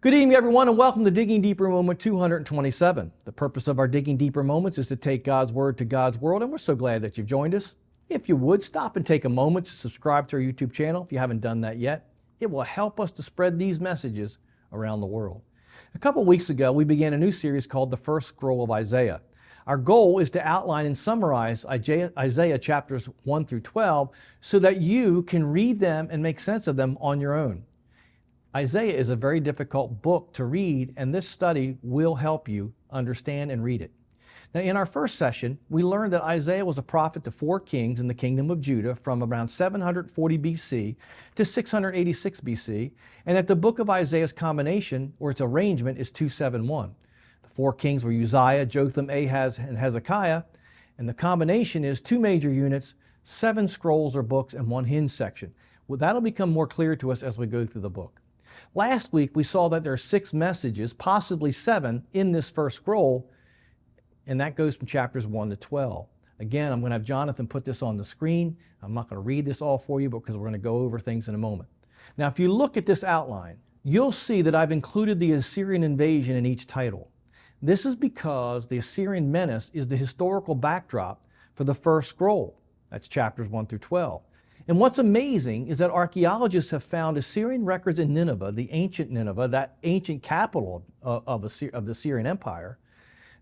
Good evening, everyone, and welcome to Digging Deeper Moment 227. The purpose of our Digging Deeper Moments is to take God's Word to God's world, and we're so glad that you've joined us. If you would, stop and take a moment to subscribe to our YouTube channel if you haven't done that yet. It will help us to spread these messages around the world. A couple weeks ago, we began a new series called The First Scroll of Isaiah. Our goal is to outline and summarize Isaiah chapters 1 through 12 so that you can read them and make sense of them on your own. Isaiah is a very difficult book to read, and this study will help you understand and read it. Now, in our first session, we learned that Isaiah was a prophet to four kings in the kingdom of Judah from around 740 BC to 686 BC, and that the book of Isaiah's combination, or its arrangement, is 271. The four kings were Uzziah, Jotham, Ahaz, and Hezekiah, and the combination is two major units, 7 scrolls or books, and 1 hinge section. Well, that'll become more clear to us as we go through the book. Last week, we saw that there are 6 messages, possibly 7, in this first scroll, and that goes from chapters 1 to 12. Again, I'm going to have Jonathan put this on the screen. I'm not going to read this all for you because we're going to go over things in a moment. Now, if you look at this outline, you'll see that I've included the Assyrian invasion in each title. This is because the Assyrian menace is the historical backdrop for the first scroll. That's chapters 1 through 12. And what's amazing is that archaeologists have found Assyrian records in Nineveh, the ancient Nineveh, that ancient capital of the Assyrian Empire,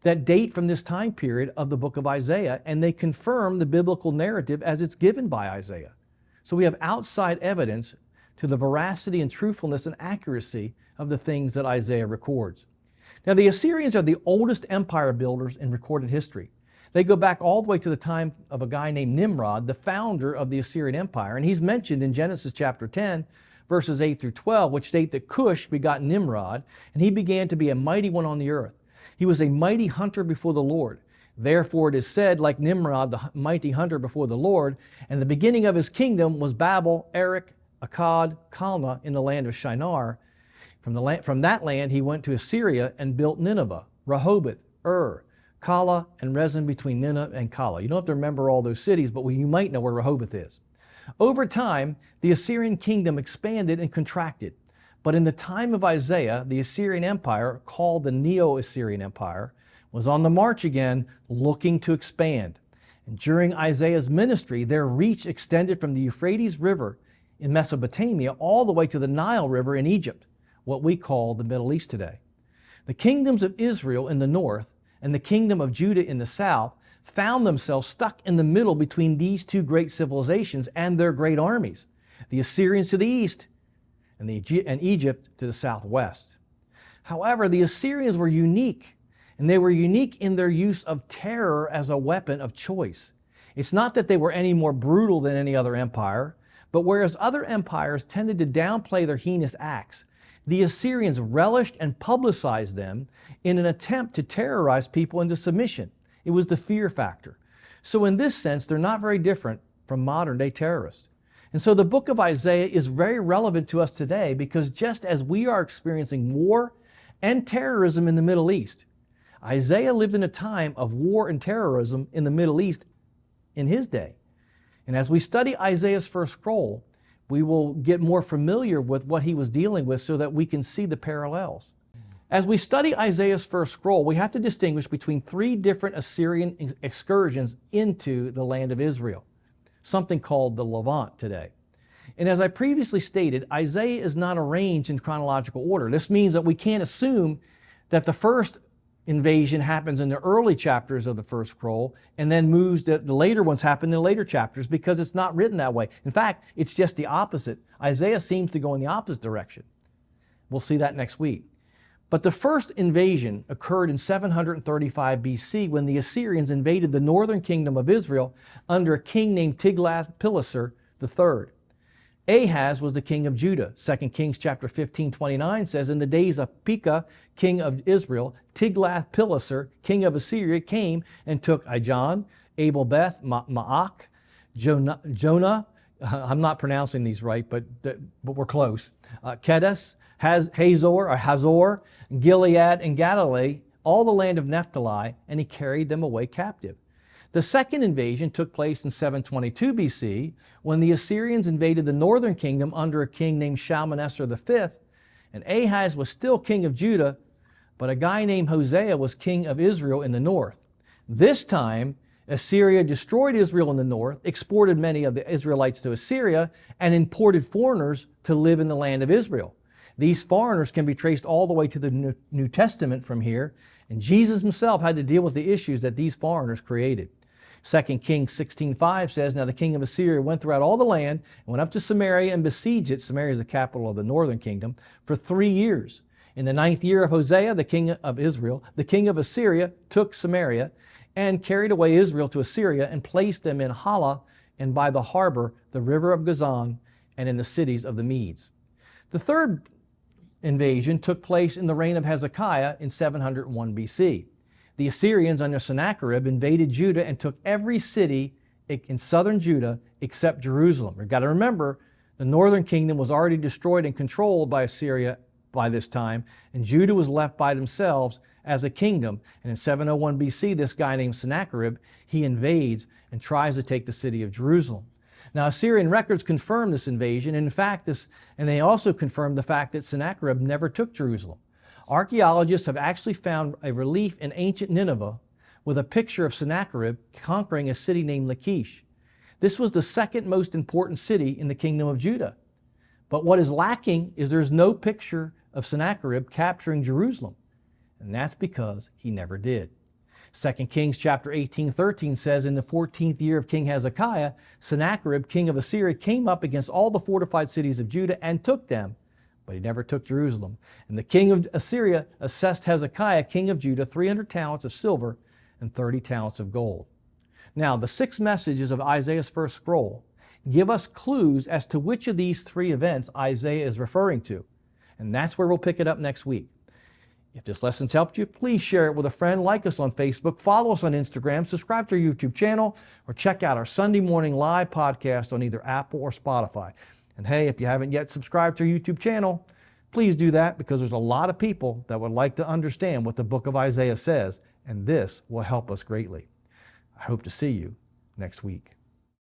that date from this time period of the book of Isaiah, and they confirm the biblical narrative as it's given by Isaiah. So we have outside evidence to the veracity and truthfulness and accuracy of the things that Isaiah records. Now, the Assyrians are the oldest empire builders in recorded history. They go back all the way to the time of a guy named Nimrod, the founder of the Assyrian Empire. And he's mentioned in Genesis chapter 10, verses 8 through 12, which state that Cush begot Nimrod, and he began to be a mighty one on the earth. He was a mighty hunter before the Lord. Therefore it is said, like Nimrod, the mighty hunter before the Lord, and the beginning of his kingdom was Babel, Erech, Akkad, Calneh in the land of Shinar. From that land he went to Assyria and built Nineveh, Rehoboth, Calah, and Rezin between Nineveh and Calah. You don't have to remember all those cities, but you might know where Rehoboth is. Over time, the Assyrian kingdom expanded and contracted. But in the time of Isaiah, the Assyrian Empire, called the Neo-Assyrian Empire, was on the march again, looking to expand. And during Isaiah's ministry, their reach extended from the Euphrates River in Mesopotamia all the way to the Nile River in Egypt, what we call the Middle East today. The kingdoms of Israel in the north and the kingdom of Judah in the south found themselves stuck in the middle between these two great civilizations and their great armies, the Assyrians to the east and Egypt to the southwest. However, the Assyrians were unique, and they were unique in their use of terror as a weapon of choice. It's not that they were any more brutal than any other empire, but whereas other empires tended to downplay their heinous acts, the Assyrians relished and publicized them in an attempt to terrorize people into submission. It was the fear factor. So in this sense, they're not very different from modern-day terrorists. And so the book of Isaiah is very relevant to us today because just as we are experiencing war and terrorism in the Middle East, Isaiah lived in a time of war and terrorism in the Middle East in his day. And as we study Isaiah's first scroll, we will get more familiar with what he was dealing with so that we can see the parallels. As we study Isaiah's first scroll, we have to distinguish between 3 different Assyrian excursions into the land of Israel, something called the Levant today. And as I previously stated, Isaiah is not arranged in chronological order. This means that we can't assume that the first invasion happens in the early chapters of the first scroll and then moves the later ones happen in the later chapters because it's not written that way. In fact, it's just the opposite. Isaiah seems to go in the opposite direction. We'll see that next week. But the first invasion occurred in 735 BC when the Assyrians invaded the northern kingdom of Israel under a king named Tiglath-Pileser III. Ahaz was the king of Judah. 2 Kings chapter 15:29 says, in the days of Pekah, king of Israel, Tiglath-Pileser, king of Assyria, came and took Ijon, Abel-Beth, Ma'ach, Jonah, I'm not pronouncing these right, but we're close, Kedes, Hazor, Gilead, and Galilee, all the land of Naphtali, and he carried them away captive. The second invasion took place in 722 BC when the Assyrians invaded the northern kingdom under a king named Shalmaneser V, And Ahaz was still king of Judah, but a guy named Hosea was king of Israel in the north. This time, Assyria destroyed Israel in the north, exported many of the Israelites to Assyria, and imported foreigners to live in the land of Israel. These foreigners can be traced all the way to the New Testament from here, and Jesus himself had to deal with the issues that these foreigners created. 2 Kings 16:5 says, Now the king of Assyria went throughout all the land and went up to Samaria and besieged it. Samaria is the capital of the northern kingdom, for 3 years. In the 9th year of Hosea, the king of Israel, the king of Assyria took Samaria and carried away Israel to Assyria and placed them in Hala and by the harbor, the river of Gazan, and in the cities of the Medes. The third invasion took place in the reign of Hezekiah in 701 BC. The Assyrians under Sennacherib invaded Judah and took every city in southern Judah except Jerusalem. You've got to remember, the northern kingdom was already destroyed and controlled by Assyria by this time, and Judah was left by themselves as a kingdom. And in 701 BC, this guy named Sennacherib, he invades and tries to take the city of Jerusalem. Now, Assyrian records confirm this invasion. In fact, and they also confirm the fact that Sennacherib never took Jerusalem. Archaeologists have actually found a relief in ancient Nineveh with a picture of Sennacherib conquering a city named Lachish. This was the second most important city in the kingdom of Judah. But what is lacking is there's no picture of Sennacherib capturing Jerusalem. And that's because he never did. 2 Kings chapter 18:13 says, In the 14th year of King Hezekiah, Sennacherib, king of Assyria, came up against all the fortified cities of Judah and took them, but he never took Jerusalem. And the king of Assyria assessed Hezekiah, king of Judah, 300 talents of silver and 30 talents of gold. Now, the 6 messages of Isaiah's first scroll give us clues as to which of these 3 events Isaiah is referring to. And that's where we'll pick it up next week. If this lesson's helped you, please share it with a friend, like us on Facebook, follow us on Instagram, subscribe to our YouTube channel, or check out our Sunday morning live podcast on either Apple or Spotify. And hey, if you haven't yet subscribed to our YouTube channel, please do that, because there's a lot of people that would like to understand what the book of Isaiah says, and this will help us greatly. I hope to see you next week.